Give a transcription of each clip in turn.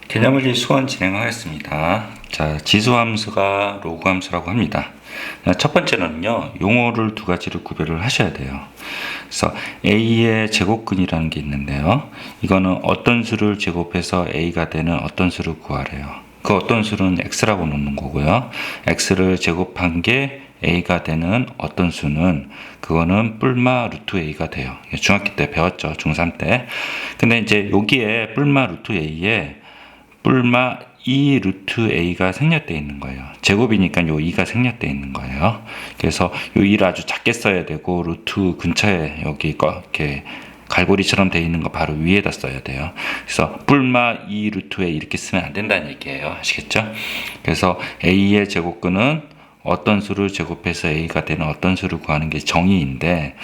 개념물리 수원 진행하겠습니다. 자, 지수함수가 로그함수라고 합니다. 첫 번째는요, 용어를 두 가지로 구별을 하셔야 돼요. 그래서 a의 제곱근이라는 게 있는데요. 이거는 어떤 수를 제곱해서 a가 되는 어떤 수를 구하래요. 그 어떤 수는 x라고 놓는 거고요. x를 제곱한 게 a가 되는 어떤 수는 그거는 뿔마 루트 a가 돼요. 중학교 때 배웠죠. 중3 때. 근데 이제 여기에 뿔마 루트 a에 뿔마 2 루트 a가 생략되어 있는 거예요. 제곱이니까 요 2가 생략되어 있는 거예요. 그래서 요 2를 아주 작게 써야 되고 루트 근처에 여기 이렇게 갈고리처럼 되어 있는 거 바로 위에다 써야 돼요. 그래서 뿔마 2 루트 a 이렇게 쓰면 안 된다는 얘기예요. 아시겠죠? 그래서 a의 제곱근은 어떤 수를 제곱해서 a가 되는 어떤 수를 구하는 게 정의인데,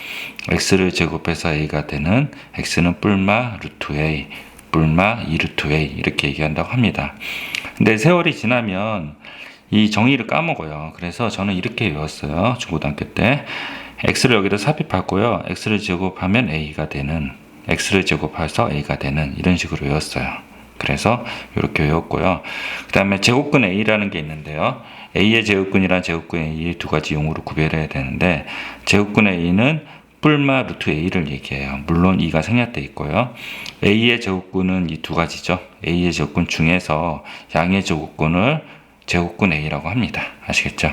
x를 제곱해서 a가 되는 x는 뿔마 루트 a, 뿔마 2루트 a 이렇게 얘기한다고 합니다. 근데 세월이 지나면 이 정의를 까먹어요. 그래서 저는 이렇게 외웠어요. 중고등학교 때 x를 여기다 삽입하고요. x를 제곱하면 a가 되는, x를 제곱해서 a가 되는 이런 식으로 외웠어요. 그래서 이렇게 외웠고요. 그 다음에 제곱근 a라는 게 있는데요. a의 제곱근이랑 제곱근 a 두 가지 용어로 구별해야 되는데, 제곱근 a는 뿔마 루트 a를 얘기해요. 물론 2가 생략되어 있고요. a의 제곱근은 이 두 가지죠. a의 제곱근 중에서 양의 제곱근을 제곱근 a라고 합니다. 아시겠죠?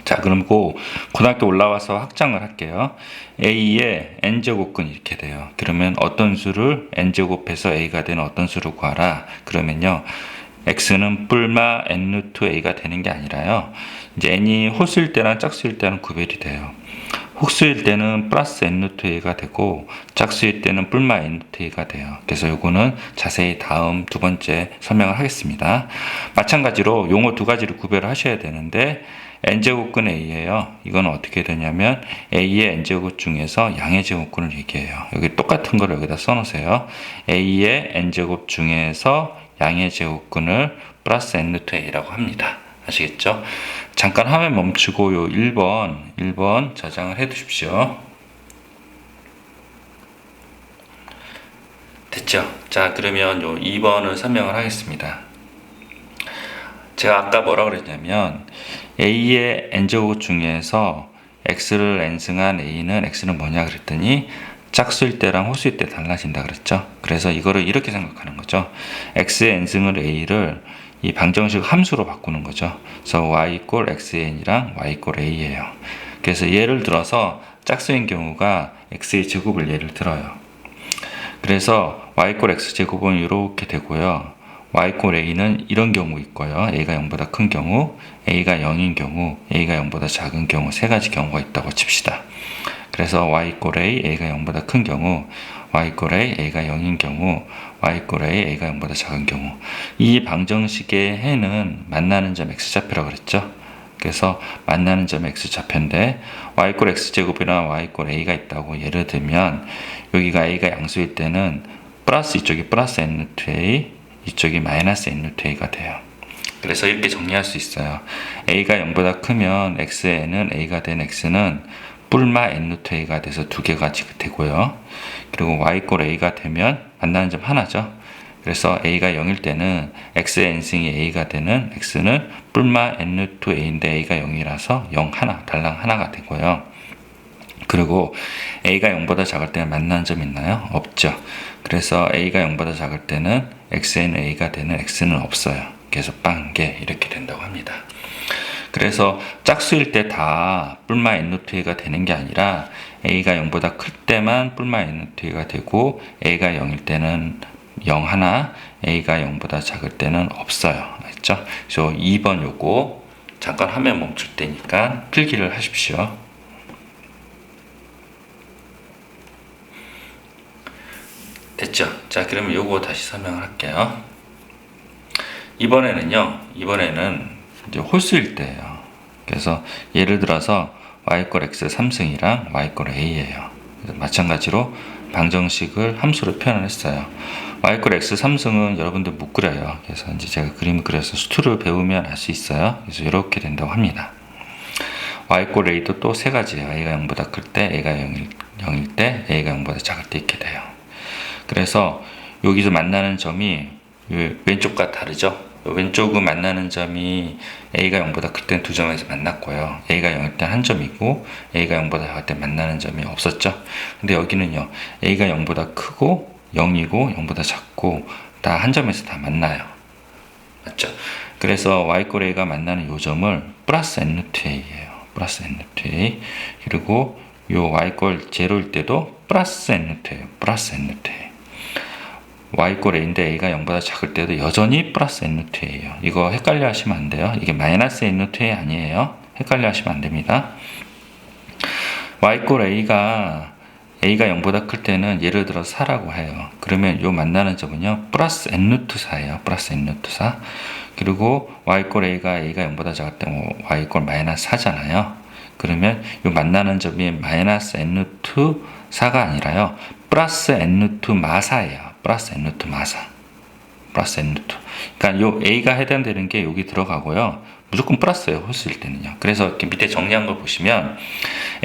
자, 그럼 고등학교 올라와서 확장을 할게요. a의 n제곱근 이렇게 돼요. 그러면 어떤 수를 n제곱해서 a가 되는 어떤 수를 구하라. 그러면요, x는 뿔마 n 루트 a가 되는 게 아니라요, 이제 n이 홀수일 때랑 짝수일 때는 구별이 돼요. 홀수일 때는 플러스 n 루트 a가 되고 짝수일 때는 뿔마 n 루트 a가 돼요. 그래서 요거는 자세히 다음 두 번째 설명을 하겠습니다. 마찬가지로 용어 두 가지를 구별을 하셔야 되는데, n제곱근 a예요. 이건 어떻게 되냐면 a의 n제곱 중에서 양의 제곱근을 얘기해요. 여기 똑같은 걸 여기다 써놓으세요. a의 n제곱 중에서 양의 제곱근을 플러스 n 루트 a라고 합니다. 아시겠죠? 잠깐 화면 멈추고 요 1번 저장을 해 두십시오. 됐죠? 자, 그러면 요 2번을 설명을 하겠습니다. 제가 아까 뭐라고 그랬냐면 a의 n제곱 중에서 x를 n승한 a는 x는 뭐냐 그랬더니 짝수일 때랑 홀수일 때 달라진다 그랬죠. 그래서 이거를 이렇게 생각하는 거죠. x의 n승을 a를 이 방정식 함수로 바꾸는 거죠. 그래서 y 이꼴 xn이랑 y 이꼴 a예요. 그래서 예를 들어서 짝수인 경우가 x의 제곱을 예를 들어요. 그래서 y 이꼴 x 제곱은 이렇게 되고요. y 이꼴 a는 이런 경우 있고요. a가 0보다 큰 경우, a가 0인 경우, a가 0보다 작은 경우 세 가지 경우가 있다고 칩시다. 그래서 y 이꼴 a, a가 0보다 큰 경우, y 이꼴 a, a가 0인 경우, y 이꼴 a, a가 0보다 작은 경우, 이 방정식의 해는 만나는 점 x좌표라고 그랬죠. 그래서 만나는 점 x좌표인데 y 이꼴 x제곱이랑 y 이꼴 a가 있다고 예를 들면, 여기가 a가 양수일 때는 플러스 이쪽이 플러스 n 루트 a, 이쪽이 마이너스 n 루트 a가 돼요. 그래서 이렇게 정리할 수 있어요. a가 0보다 크면 x에는 a가 된 x는 뿔마 n 루트 a가 돼서 두 개가 되고요. 그리고 y 이꼴 a가 되면 만나는 점 하나죠. 그래서 a가 0일 때는 x의 n승이 a가 되는 x는 뿔마 n 루트 a인데 a가 0이라서 0 하나, 달랑 하나가 되고요. 그리고 a가 0보다 작을 때는 만나는 점 있나요? 없죠. 그래서 a가 0보다 작을 때는 xn a가 되는 x는 없어요. 그래서 빵개 이렇게 된다고 합니다. 그래서 짝수일 때 다 뿔마 n 루트 a가 되는 게 아니라 a가 0보다 클 때만 뿔마 n 루트 a가 되고, a가 0일 때는 0 하나, a가 0보다 작을 때는 없어요. 알죠? 그래서 2번 요거 잠깐 화면 멈출 때니까 필기를 하십시오. 됐죠? 자, 그러면 요거 다시 설명을 할게요. 이번에는 이제 홀수일 때예요. 그래서 예를 들어서 y 이꼴 x 3승이랑 y 이꼴 a예요. 마찬가지로 방정식을 함수로 표현을 했어요. y 이꼴 x 3승은 여러분들 못 그려요. 그래서 이제 제가 그림을 그려서 수투를 배우면 알 수 있어요. 그래서 이렇게 된다고 합니다. y 이꼴 a도 또 세 가지예요. a가 0보다 클 때, a가 0일 때, a가 0보다 작을 때 이렇게 돼요. 그래서 여기서 만나는 점이 왼쪽과 다르죠? 왼쪽은 만나는 점이 A가 0보다 클 때는 두 점에서 만났고요. A가 0일 때 한 점이고 A가 0보다 작을 때 만나는 점이 없었죠. 근데 여기는요. A가 0보다 크고 0이고 0보다 작고 다 한 점에서 다 만나요. 맞죠? 그래서 y A가 만나는 요 점을 플러스 n-a예요. 플러스 n-a. 그리고 요 y 0일 때도 플러스 n-a예요. 플러스 n-a. y A인데 A가 0보다 작을 때도 여전히 플러스 n-a예요. 이거 헷갈려 하시면 안 돼요. 이게 마이너스 n-a 아니에요. 헷갈려 하시면 안 됩니다. y A가 0보다 클 때는 예를 들어 4라고 해요. 그러면 요 만나는 점은요. 플러스 n-4예요. 플러스 n-4. 그리고 y A가 0보다 작을 때 y 마이너스 4잖아요. 그러면 요 만나는 점이 마이너스 n-4가 아니라요. 플러스 n-2 마사예요. 플러스 n-2 마사. 플러스 n-2. 그러니까 요 a가 해당되는 게 여기 들어가고요. 무조건 플러스예요. 홀수일 때는요. 그래서 이렇게 밑에 정리한 걸 보시면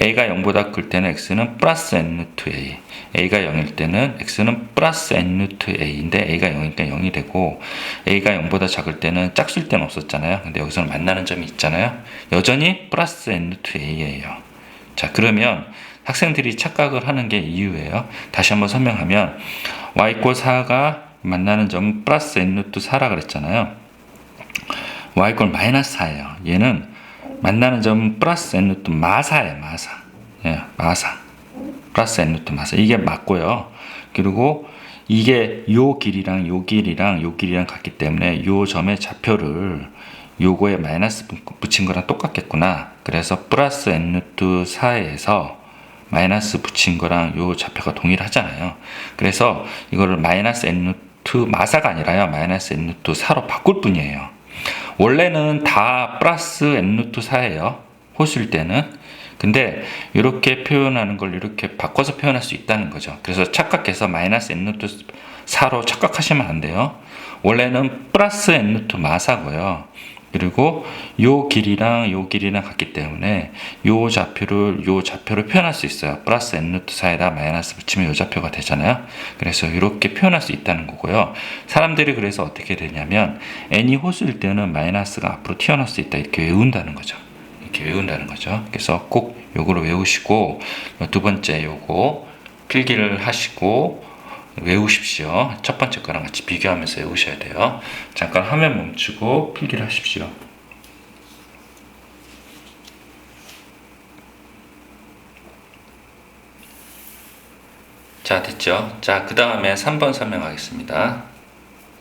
a가 0보다 클 때는 x는 플러스 n-a. a가 0일 때는 x는 플러스 n-a인데 a가 0일 때는 0이 되고 a가 0보다 작을 때는 짝수일 때는 없었잖아요. 근데 여기서는 만나는 점이 있잖아요. 여전히 플러스 n-a예요. 자, 그러면 학생들이 착각을 하는 게 이유예요. 다시 한번 설명하면 y 4가 만나는 점은 플러스 n-4라 그랬잖아요. y 마이너스 4예요. 얘는 만나는 점은 플러스 n-2 마사예요. 마사. 예, 마사. 플러스 n-2 마사. 이게 맞고요. 그리고 이게 요 길이랑 요 길이랑 요 길이랑 같기 때문에 요 점의 좌표를 요거에 마이너스 붙인 거랑 똑같겠구나. 그래서 플러스 n-2 4에서 마이너스 붙인 거랑 요 좌표가 동일하잖아요. 그래서 이거를 마이너스 n-2 마사가 아니라요. 마이너스 n-2 4로 바꿀 뿐이에요. 원래는 다 플러스 n-2 4예요. 호수일 때는. 근데 이렇게 표현하는 걸 이렇게 바꿔서 표현할 수 있다는 거죠. 그래서 착각해서 마이너스 n-2 4로 착각하시면 안 돼요. 원래는 플러스 n-2 마사고요. 그리고 요 길이랑 같기 때문에 요 좌표를 표현할 수 있어요. 플러스 n-2 4에다 마이너스 붙이면 요 좌표가 되잖아요. 그래서 이렇게 표현할 수 있다는 거고요. 사람들이 그래서 어떻게 되냐면 n이 호수일 때는 마이너스가 앞으로 튀어나올 수 있다. 이렇게 외운다는 거죠. 이렇게 외운다는 거죠. 그래서 꼭 요거를 외우시고 두 번째 요거 필기를 하시고 외우십시오. 첫 번째 거랑 같이 비교하면서 외우셔야 돼요. 잠깐 화면 멈추고 필기를 하십시오. 자, 됐죠? 자, 그 다음에 3번 설명하겠습니다.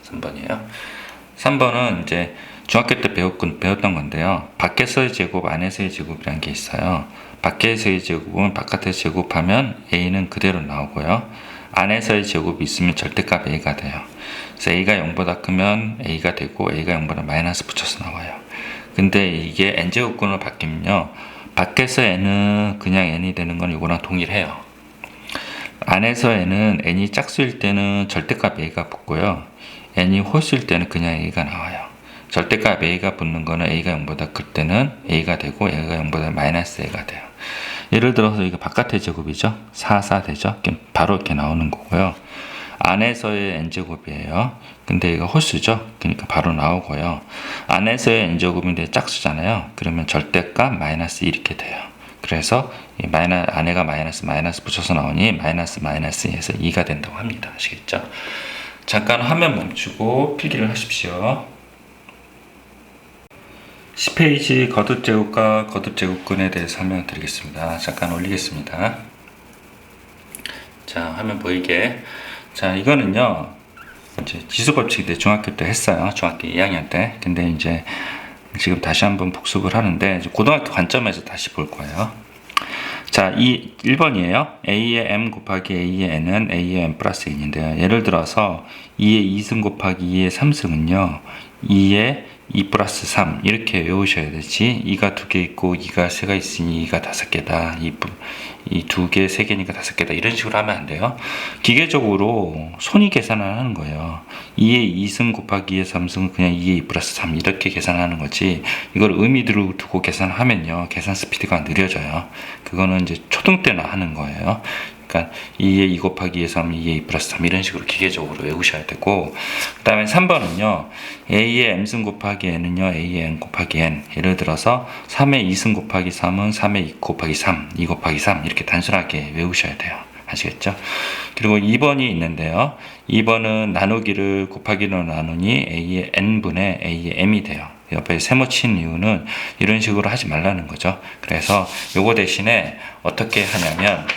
3번이에요. 3번은 이제 중학교 때 배웠던 건데요. 밖에서의 제곱, 안에서의 제곱이라는 게 있어요. 밖에서의 제곱은 바깥에서 제곱하면 a는 그대로 나오고요. 안에서의 제곱이 있으면 절대값 a가 돼요. 그래서 a가 0보다 크면 a가 되고 a가 0보다 마이너스 붙여서 나와요. 근데 이게 n제곱근으로 바뀌면요. 밖에서 n은 그냥 n이 되는 건 이거랑 동일해요. 안에서 n은 n이 짝수일 때는 절대값 a가 붙고요. n이 홀수일 때는 그냥 a가 나와요. 절대값 a가 붙는 거는 a가 0보다 클 때는 a가 되고 a가 0보다 마이너스 a가 돼요. 예를 들어서 이거 바깥의 제곱이죠. 4, 4 되죠. 바로 이렇게 나오는 거고요. 안에서의 n제곱이에요. 근데 이거 홀수죠. 그러니까 바로 나오고요. 안에서의 n제곱인데 짝수잖아요. 그러면 절대값 마이너스 1 이렇게 돼요. 그래서 이 안에가 마이너스 붙여서 나오니 마이너스에서 2가 된다고 합니다. 아시겠죠? 잠깐 화면 멈추고 필기를 하십시오. 10페이지 거듭제곱과 거듭제곱근에 대해서 설명드리겠습니다. 잠깐 올리겠습니다. 자, 화면 보이게. 자, 이거는요, 이제 지수법칙 중학교 때 했어요. 중학교 2학년 때. 근데 이제 지금 다시 한번 복습을 하는데, 이제 고등학교 관점에서 다시 볼 거예요. 자, 1번이에요. a의 m 곱하기 a의 n은 a의 m 플러스 n인데요. 예를 들어서 2의 2승 곱하기 2의 3승은요, 2의 2 플러스 3 이렇게 외우셔야 되지. 2가 2개 있고 2가 3가 있으니 2가 5개다. 이 2개, 3개니까 5개다. 이런 식으로 하면 안 돼요. 기계적으로 손이 계산을 하는 거예요. 2의 2승 곱하기 2의 3승은 그냥 2의 2 플러스 3 이렇게 계산하는 거지. 이걸 의미를 두고 계산하면요. 계산 스피드가 느려져요. 그거는 이제 초등 때나 하는 거예요. 그러니까 2에 2 곱하기 2에 3, 2에 2 플러스 3 이런 식으로 기계적으로 외우셔야 되고, 그 다음에 3번은요 a의 m승 곱하기 n은요 a의 n 곱하기 n, 예를 들어서 3의 2승 곱하기 3은 3의 2 곱하기 3, 2 곱하기 3 이렇게 단순하게 외우셔야 돼요. 아시겠죠? 그리고 2번이 있는데요, 2번은 나누기를 곱하기로 나누니 a의 n분의 a의 m이 돼요. 옆에 세모 친 이유는 이런 식으로 하지 말라는 거죠. 그래서 요거 대신에 어떻게 하냐면,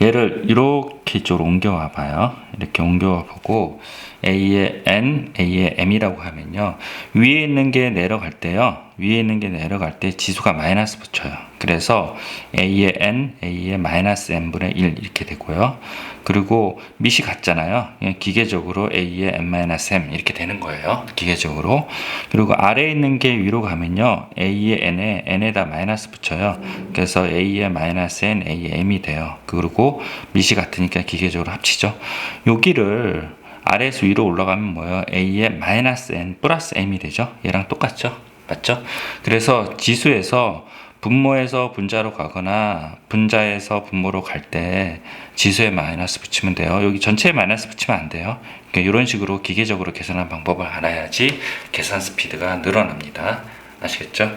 얘를 이렇게 이쪽으로 옮겨와 봐요. 이렇게 옮겨와 보고 a의 n, a의 m이라고 하면요, 위에 있는 게 내려갈 때요, 위에 있는 게 내려갈 때 지수가 마이너스 붙여요. 그래서 a의 n, a의 마이너스 n분의 1 이렇게 되고요. 그리고 밑이 같잖아요. 기계적으로 a의 n-m 이렇게 되는 거예요. 기계적으로. 그리고 아래에 있는 게 위로 가면요, a의 n에 n에다 마이너스 붙여요. 그래서 a의 마이너스 n, a의 m이 돼요. 그리고 밑이 같으니까 기계적으로 합치죠. 여기를 아래에서 위로 올라가면 뭐예요? a의 마이너스 n 플러스 m이 되죠. 얘랑 똑같죠. 맞죠? 그래서 지수에서 분모에서 분자로 가거나 분자에서 분모로 갈 때 지수에 마이너스 붙이면 돼요. 여기 전체에 마이너스 붙이면 안 돼요. 그러니까 이런 식으로 기계적으로 계산하는 방법을 알아야지 계산 스피드가 늘어납니다. 아시겠죠?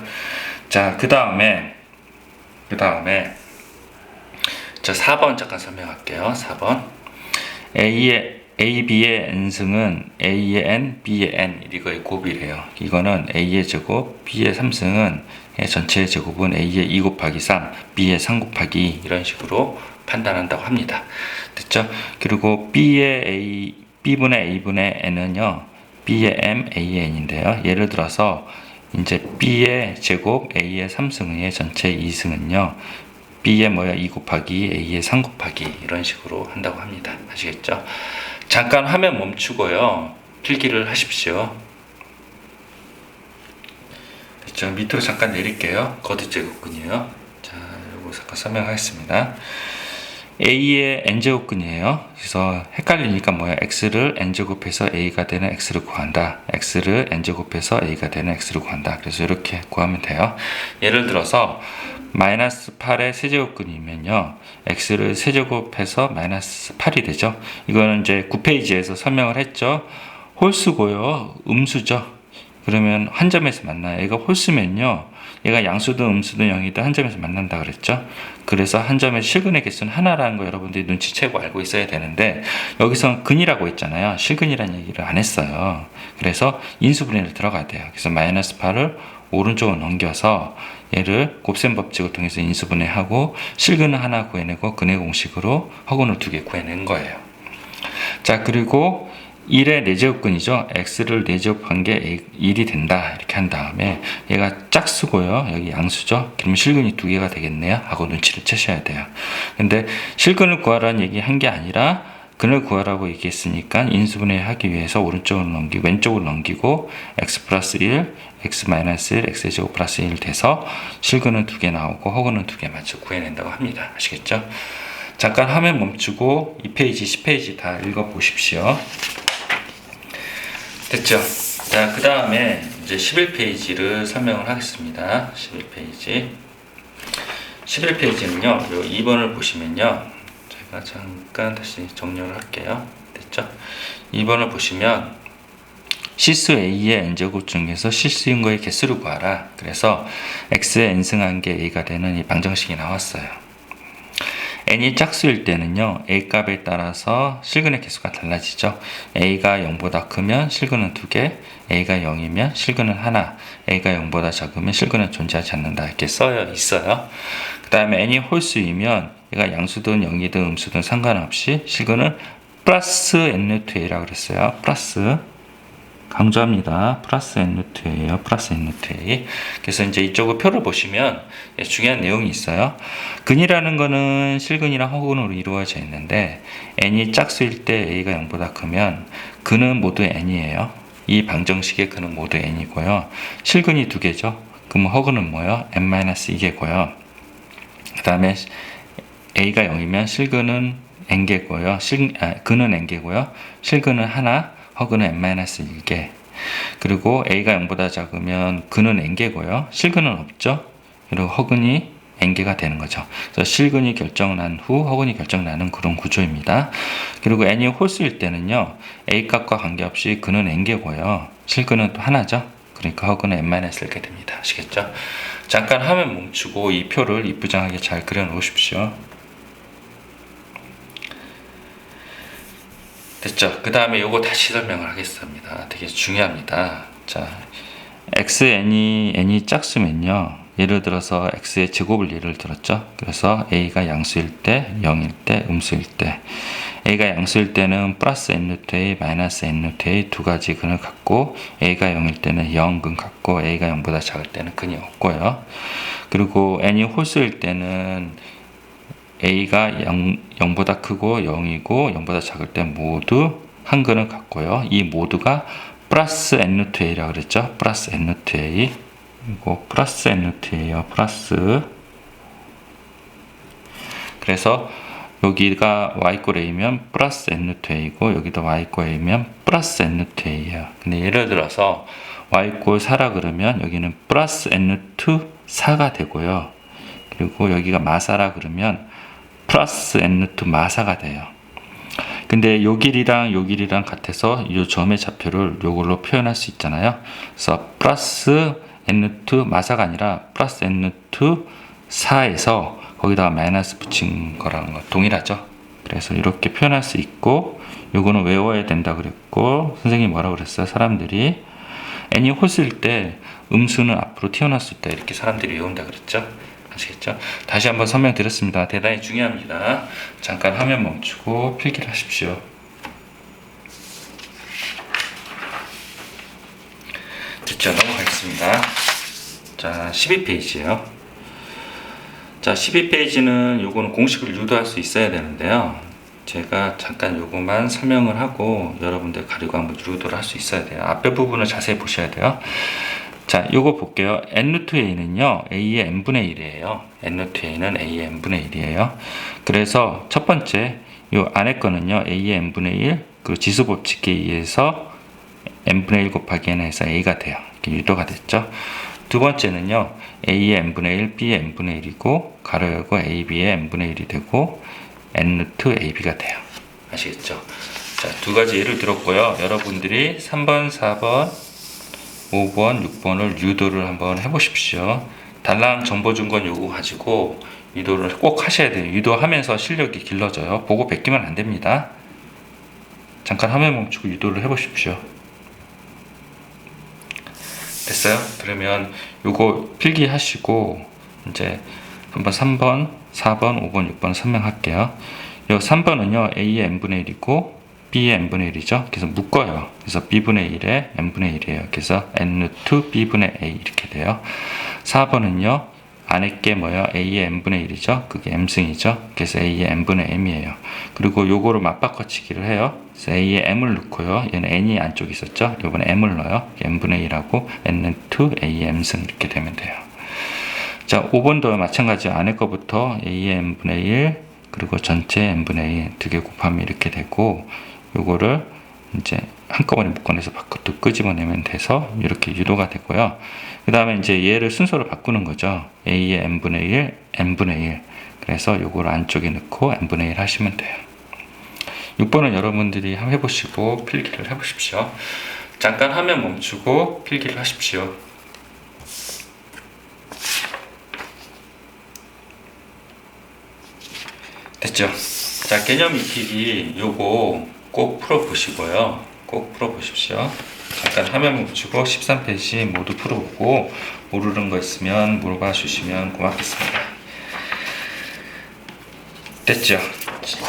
자, 그 다음에 저 4번 잠깐 설명할게요. 4번 A, B의 n승은 A의 n, B의 n 이거의 곱이래요. 이거는 A의 제곱, B의 3승은 전체의 제곱은 A의 2 곱하기 3, B의 3 곱하기 2 이런 식으로 판단한다고 합니다. 됐죠? 그리고 B분의 A분의 n은요, B의 m, A의 n인데요. 예를 들어서 이제 B의 제곱, A의 3승의 전체 2승은요, B의 2 곱하기 A의 3 곱하기 이런 식으로 한다고 합니다. 아시겠죠? 잠깐 화면 멈추고요, 필기를 하십시오. 됐죠? 밑으로 잠깐 내릴게요. 거듭제곱근이에요. 자, 요거 잠깐 설명하겠습니다. A의 n제곱근이에요. 그래서 헷갈리니까 x를 n제곱해서 a가 되는 x를 구한다. x를 n제곱해서 a가 되는 x를 구한다. 그래서 이렇게 구하면 돼요. 예를 들어서 마이너스 8의 세제곱근이면요, x를 세제곱해서 마이너스 8이 되죠. 이거는 이제 9페이지에서 설명을 했죠. 홀수고요, 음수죠. 그러면 한 점에서 만나요. 얘가 홀수면요, 얘가 양수든 음수든 0이든 한 점에서 만난다 그랬죠. 그래서 한 점의 실근의 개수는 하나라는 거 여러분들이 눈치채고 알고 있어야 되는데, 여기서 근이라고 했잖아요. 실근이라는 얘기를 안 했어요. 그래서 인수분해를 들어가야 돼요. 그래서 마이너스 8을 오른쪽으로 넘겨서 얘를 곱셈 법칙을 통해서 인수분해하고 실근을 하나 구해내고 근의 공식으로 허근을 2개 구해낸 거예요. 자, 그리고 1의 4제곱근이죠. x를 4제곱한 게 1이 된다. 이렇게 한 다음에 얘가 짝수고요, 여기 양수죠. 그러면 실근이 2개가 되겠네요 하고 눈치를 채셔야 돼요. 근데 실근을 구하라는 얘기 한 게 아니라 근을 구하라고 얘기했으니까 인수분해 하기 위해서 오른쪽으로 넘기고 왼쪽으로 넘기고 x 플러스 1, x 마이너스 1, x의 제곱 플러스 1 돼서 실근은 2개 나오고 허근은 2개 맞춰 구해낸다고 합니다. 아시겠죠? 잠깐 화면 멈추고 2페이지, 10페이지 다 읽어보십시오. 됐죠? 자, 그 다음에 이제 11페이지를 설명을 하겠습니다. 11페이지는요, 요 2번을 보시면요, 제가 잠깐 다시 정리를 할게요. 됐죠? 2번을 보시면 실수 A의 n제곱 중에서 실수인 거의 개수를 구하라. 그래서 x의 n승한 게 a가 되는 이 방정식이 나왔어요. n이 짝수일 때는요, a 값에 따라서 실근의 개수가 달라지죠. a가 0보다 크면 실근은 2개, a가 0이면 실근은 1, a가 0보다 작으면 실근은 존재하지 않는다. 이렇게 있어요. 그 다음에 n이 홀수이면 얘가 양수든 0이든 음수든 상관없이 실근은 플러스 n-a라고 그랬어요. 플러스, 강조합니다. 플러스 n-a예요. 플러스 n-a. 그래서 이제 이쪽을 표를 보시면 중요한 내용이 있어요. 근이라는 거는 실근이랑 허근으로 이루어져 있는데, n이 짝수일 때 a가 0보다 크면 근은 모두 n이에요. 이 방정식의 근은 모두 n이고요. 실근이 2개죠. 그럼 허근은 뭐예요? n-2개고요. 그 다음에 a가 0이면 실근은 n개고요. 근은 n개고요. 실근은 1, 허근은 n-1개. 그리고 a가 0보다 작으면 근은 n개고요. 실근은 없죠. 그리고 허근이 n개가 되는 거죠. 그래서 실근이 결정난 후 허근이 결정나는 그런 구조입니다. 그리고 n이 홀수일 때는요, a 값과 관계없이 근은 n개고요. 실근은 또 하나죠. 그러니까 허근은 n-1개 됩니다. 아시겠죠? 잠깐 화면 멈추고 이 표를 이쁘장하게 잘 그려 놓으십시오. 됐죠? 그 다음에 요거 다시 설명을 하겠습니다. 되게 중요합니다. 자, n이 작으면요, 예를 들어서 x의 제곱을 예를 들었죠. 그래서 a가 양수일 때, 0일 때, 음수일 때, a가 양수일 때는 플러스 n-a, 마이너스 n-a 두 가지 근을 갖고, a가 0일 때는 0근 갖고, a가 0보다 작을 때는 근이 없고요. 그리고 n이 홀수일 때는 a가 0보다 크고 0이고 0보다 작을 때 모두 한 근을 갖고요. 이 모두가 플러스 n-a라고 그랬죠. 플러스 n-a, 이거 플러스 n-a예요. 플러스. 그래서 여기가 y a면 플러스 n-a이고 여기도 y a면 플러스 n-a예요. 근데 예를 들어서 y 4라 그러면 여기는 플러스 n-4가 되고요. 그리고 여기가 마사라 그러면 플러스 n2 마사가 돼요. 근데 요 길이랑 같아서 이 점의 좌표를 요걸로 표현할 수 있잖아요. 그래서 플러스 n2 마사가 아니라 플러스 n2 4에서 거기다가 마이너스 붙인 거랑 동일하죠. 그래서 이렇게 표현할 수 있고, 요거는 외워야 된다 그랬고, 선생님이 뭐라고 그랬어요? 사람들이 n이 홀수일 때 음수는 앞으로 튀어나올 수 있다, 이렇게 사람들이 외운다 그랬죠. 아시겠죠? 다시 한번 설명드렸습니다. 대단히 중요합니다. 잠깐 화면 멈추고 필기를 하십시오. 됐죠? 넘어가겠습니다. 자, 12페이지예요. 자, 12페이지는 요거는 공식을 유도할 수 있어야 되는데요. 제가 잠깐 요거만 설명을 하고 여러분들 가리고 한번 유도를 할 수 있어야 돼요. 앞에 부분을 자세히 보셔야 돼요. 자, 요거 볼게요. n-a는요, a의 n분의 1이에요. n-a는 a의 n분의 1이에요. 그래서 첫 번째, 요 안에 거는요, a의 n분의 1, 그리고 지수 법칙에 의해서 n분의 1 곱하기 n 해서 a가 돼요. 이렇게 유도가 됐죠. 두 번째는요, a의 n분의 1, b의 n분의 1이고, 가로 열고 ab의 n분의 1이 되고, n-ab가 돼요. 아시겠죠? 자, 두 가지 예를 들었고요. 여러분들이 3번, 4번, 5번, 6번을 유도를 한번 해보십시오. 달랑 정보 준 건 요거 가지고 유도를 꼭 하셔야 돼요. 유도하면서 실력이 길러져요. 보고 베끼면 안 됩니다. 잠깐 화면 멈추고 유도를 해보십시오. 됐어요? 그러면 요거 필기하시고 이제 한번 3번, 4번, 5번, 6번 설명할게요. 요 3번은요, a의 n분의 1이고 b의 n분의 1이죠. 그래서 묶어요. 그래서 b분의 1에 n분의 1이에요. 그래서 n2 b분의 a 이렇게 돼요. 4번은요, 안에 게 뭐예요? a의 n분의 1이죠. 그게 m승이죠. 그래서 a의 n분의 m이에요. 그리고 요거를 맞바꿔치기를 해요. 그래서 a의 m을 넣고요. 얘는 n이 안쪽에 있었죠. 요번에 m을 넣어요. n분의 1하고 n2 a의 m승 이렇게 되면 돼요. 자, 5번도 마찬가지로 안에 거부터 a의 n분의 1 그리고 전체 n분의 1 두 개 곱하면 이렇게 되고, 요거를 이제 한꺼번에 묶어내서 밖으로 끄집어내면 돼서 이렇게 유도가 되고요. 그 다음에 이제 얘를 순서로 바꾸는 거죠. a의 n분의 1, n분의 1. 그래서 요거를 안쪽에 넣고 n분의 1 하시면 돼요. 6번은 여러분들이 한번 해보시고 필기를 해보십시오. 잠깐 화면 멈추고 필기를 하십시오. 됐죠? 자, 개념 익히기 요거 꼭 풀어보시고요. 꼭 풀어보십시오. 잠깐 화면 멈추고 13페이지 모두 풀어보고 모르는 거 있으면 물어봐 주시면 고맙겠습니다. 됐죠?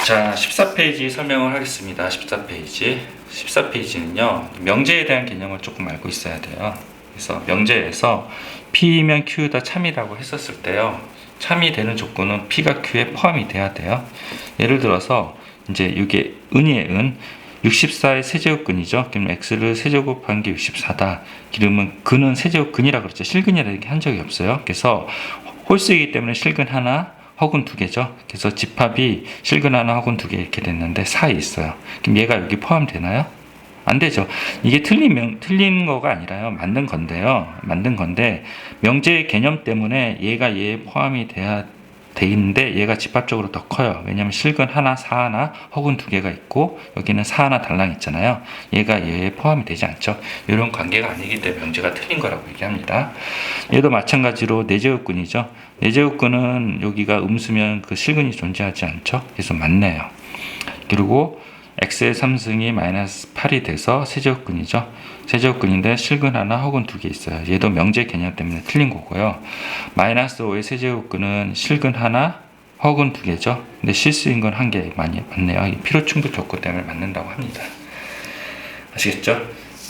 자, 14페이지 설명을 하겠습니다. 14페이지는요, 명제에 대한 개념을 조금 알고 있어야 돼요. 그래서 명제에서 P이면 Q다 참이라고 했었을 때요, 참이 되는 조건은 P가 Q에 포함이 돼야 돼요. 예를 들어서 이제 이게 은이에요. 은 64의 세제곱근이죠. 그럼 x를 세제곱한 게 64다. 그러면 근은 세제곱근이라 그랬죠. 실근이라는 게 한 적이 없어요. 그래서 홀수이기 때문에 실근 하나, 허근 두 개죠. 그래서 집합이 실근 하나, 허근 두 개 이렇게 됐는데 4에 있어요. 그럼 얘가 여기 포함되나요? 안 되죠. 이게 틀린 거가 아니라요. 만든 건데요. 만든 건데 명제의 개념 때문에 얘가 얘에 포함이 돼 있는데 얘가 집합적으로 더 커요. 왜냐하면 실근 하나, 사 하나 혹은 두 개가 있고 여기는 사 하나 달랑 있잖아요. 얘가 얘에 포함이 되지 않죠. 이런 관계가 아니기 때문에 명제가 틀린 거라고 얘기합니다. 얘도 마찬가지로 내제곱근이죠. 내제곱근은 여기가 음수면 그 실근이 존재하지 않죠. 그래서 맞네요. 그리고 x의 3승이 마이너스 8이 돼서 세제곱근이죠. 세제곱근인데 실근 하나 혹은 두 개 있어요. 얘도 명제 개념 때문에 틀린 거고요. 마이너스 5의 세제곱근은 실근 하나 혹은 두 개죠. 근데 실수인 건 한 개 많이 맞네요. 필요 충족 조건 때문에 맞는다고 합니다. 아시겠죠?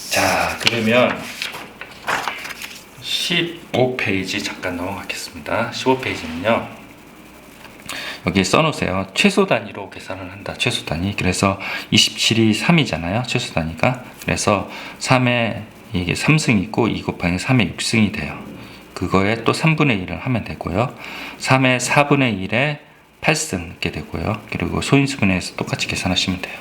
자, 그러면 15페이지 잠깐 넘어가겠습니다. 15페이지는요. 여기 써놓으세요. 최소 단위로 계산을 한다. 최소 단위. 그래서 27이 3이잖아요. 최소 단위가. 그래서 3에 이게 3승 있고 2 곱하기 3에 6승이 돼요. 그거에 또 3분의 1을 하면 되고요. 3에 4분의 1에 8승 이렇게 되고요. 그리고 소인수분해해서 똑같이 계산하시면 돼요.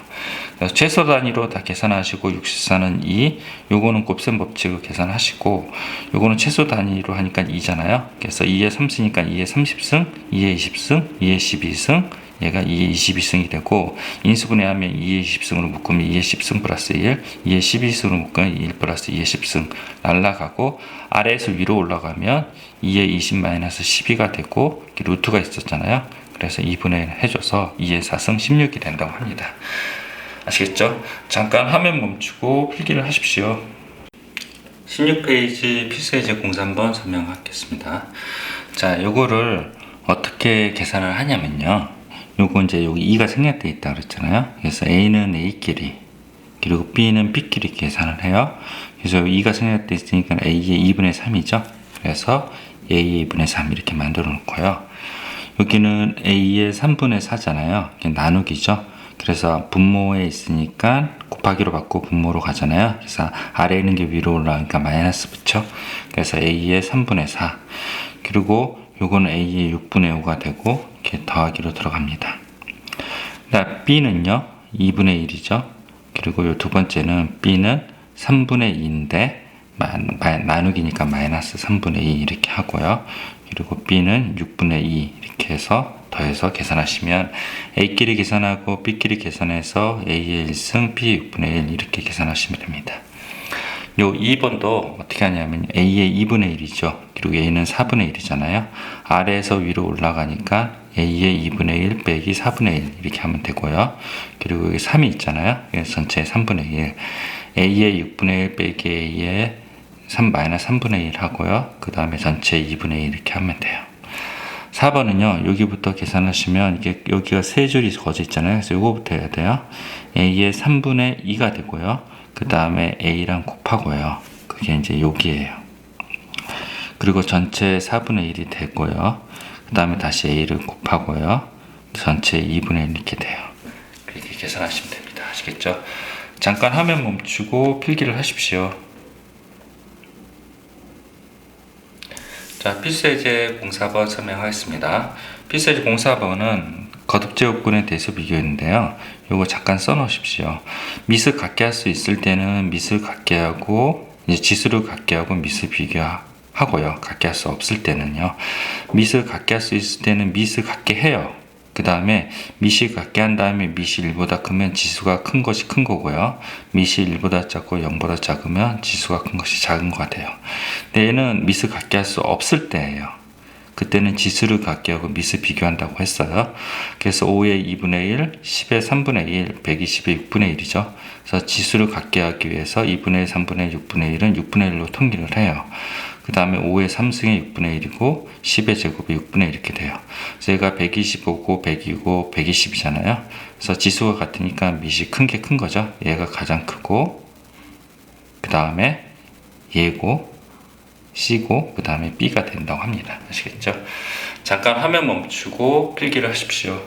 그래서 최소 단위로 다 계산하시고 64는 2, 요거는 곱셈 법칙으로 계산하시고 요거는 최소 단위로 하니까 2잖아요. 그래서 2에 3승이니까 2에 30승, 2에 20승, 2에 12승, 얘가 2에 22승이 되고 인수분해하면 2에 20승으로 묶으면 2에 10승 플러스 1, 2에 12승으로 묶으면 1 플러스 2에 10승 날라가고 아래에서 위로 올라가면 2에 20 마이너스 12가 되고 루트가 있었잖아요. 그래서 2분의 1 해줘서 2에 4승 16이 된다고 합니다. 아시겠죠? 잠깐 화면 멈추고 필기를 하십시오. 16페이지 필수예제 공사 한번 설명하겠습니다. 자, 요거를 어떻게 계산을 하냐면요. 요거 이제 여기 2가 생략되어 있다 그랬잖아요. 그래서 A는 A끼리 그리고 B는 B끼리 계산을 해요. 그래서 2가 생략되어 있으니까 A의 2분의 3이죠. 그래서 A의 2분의 3 이렇게 만들어 놓고요. 여기는 A의 3분의 4잖아요. 이게 나누기죠. 그래서 분모에 있으니까 곱하기로 받고 분모로 가잖아요. 그래서 아래에 있는 게 위로 올라가니까 마이너스 붙여. 그래서 A의 3분의 4. 그리고 요거는 A의 6분의 5가 되고 이렇게 더하기로 들어갑니다. 그다음 B는요. 2분의 1이죠. 그리고 요 두 번째는 B는 3분의 2인데 나누기니까 마이너스 3분의 2 이렇게 하고요. 그리고 B는 6분의 2 이렇게 해서 더해서 계산하시면 A끼리 계산하고 B끼리 계산해서 A의 1승, B의 6분의 1 이렇게 계산하시면 됩니다. 요 2번도 어떻게 하냐면 A의 2분의 1이죠. 그리고 A는 4분의 1이잖아요. 아래에서 위로 올라가니까 A의 2분의 1 빼기 4분의 1 이렇게 하면 되고요. 그리고 여기 3이 있잖아요. 그래서 전체 3분의 1. A의 6분의 1 빼기 A의 3 마이너스 3분의 1 하고요. 그 다음에 전체 2분의 1 이렇게 하면 돼요. 4번은요. 여기부터 계산하시면 이게 여기가 세 줄이 거져 있잖아요. 그래서 요거부터 해야 돼요. A의 3분의 2가 되고요. 그 다음에 A랑 곱하고요. 그게 이제 여기에요. 그리고 전체 4분의 1이 되고요. 그 다음에 다시 A를 곱하고요. 전체 2분의 1 이렇게 돼요. 이렇게 계산하시면 됩니다. 아시겠죠? 잠깐 화면 멈추고 필기를 하십시오. 자, 필수예제 공사번 설명하겠습니다. 필수예제 공사번은 거듭제곱근에 대해서 비교했는데요. 요거 잠깐 써놓으십시오. 미스 같게 할 수 있을 때는 미스 같게 하고 이제 지수를 같게 하고 미스 비교하고요. 같게 할 수 없을 때는요. 미스 같게 할 수 있을 때는 미스 같게 해요. 그 다음에 미시 같게 한 다음에 미시 1보다 크면 지수가 큰 것이 큰 거고요. 미시 1보다 작고 0보다 작으면 지수가 큰 것이 작은 거 같아요. 근데 얘는 미스 같게 할 수 없을 때예요. 그때는 지수를 같게 하고 미스 비교한다고 했어요. 그래서 5의 2분의 1, 10의 3분의 1, 120의 6분의 1이죠. 그래서 지수를 같게 하기 위해서 2분의 1, 3분의 1, 6분의 1은 6분의 1로 통일을 해요. 그 다음에 5의 3승의 6분의 1이고 10의 제곱이 6분의 1 이렇게 돼요. 그래서 얘가 125고 100이고 120이잖아요. 그래서 지수가 같으니까 밑이 큰 게 큰 거죠. 얘가 가장 크고 그 다음에 얘고 C고 그 다음에 B가 된다고 합니다. 아시겠죠? 잠깐 화면 멈추고 필기를 하십시오.